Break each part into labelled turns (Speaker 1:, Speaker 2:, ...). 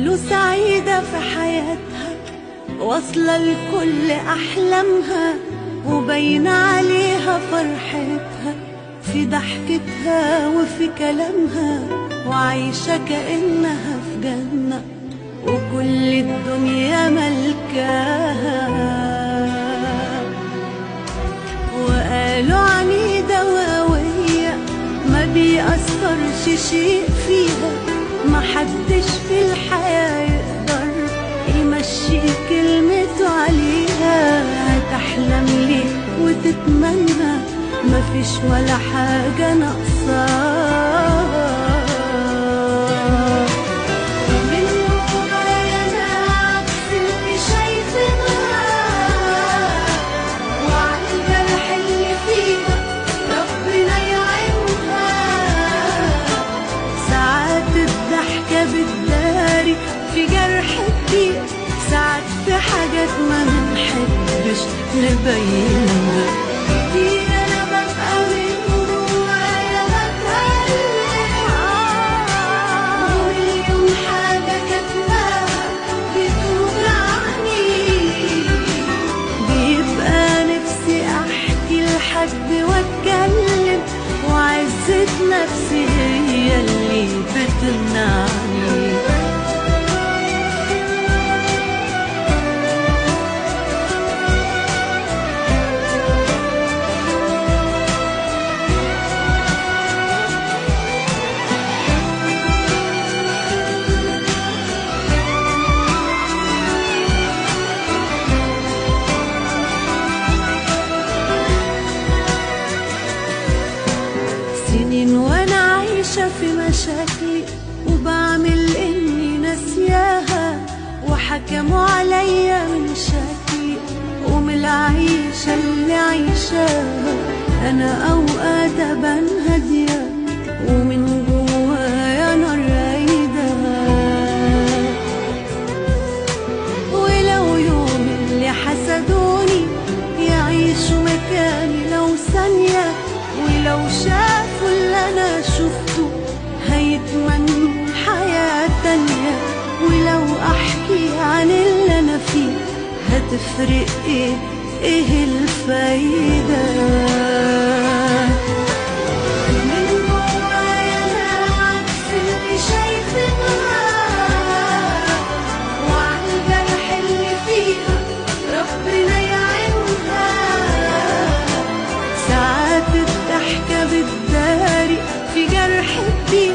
Speaker 1: قالوا سعيدة في حياتها، واصلة لكل أحلامها، وباينة عليها فرحتها في ضحكتها وفي كلامها، وعايشة كأنها في جنة وكل الدنيا ملكاها. وقالوا عنيدة وقوية ما بيأثرش شيء فيها، محدش في الحياة يقدر يمشي كلمته عليها. هتحلم ليه وتتمنى مفيش ولا حاجة ناقصاها. بتداري في جرح كتير، ساعات في حاجات ما بنحبش نبينها. كتير انا ببقى من جوايا بتألم، ومليون حاجة كاتماها بتوجعني. بيبقى نفسي احكي لحد واتكلم، وعزة نفسي هي اللي بتمنعني. سنين وانا عايشة في مشاكلي، وبعمل اني ناسياها، وحكموا عليا من شكلي ومن العيشة اللي عايشاها. انا اوقات ابان هادية ومن جوايا نار رايدة، ولو يوم اللي حسدوني يعيشوا مكاني لو ثانية، ولو شافوا اللي انا شفته هيتمنوا حياة تانية. ولو احكي عن اللي انا فيه هتفرق ايه الفايدة؟ من جوايا انا عكس اللي شايفينها، وعن الجرح اللي فيها ربنا يعينها. ساعات الضحكة بتداري في جرح كتير،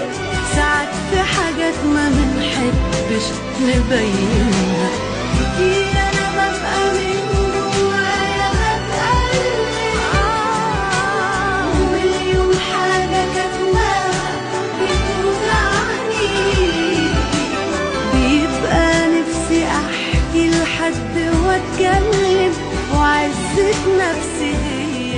Speaker 1: ساعات في حاجات ما بنحبش نبينها. كتير انا ببقى من جوايا بتألم، ومليون حاجة كاتماها بتوجعني. بيبقى نفسي احكي لحد واتكلم، وعزة نفسي هي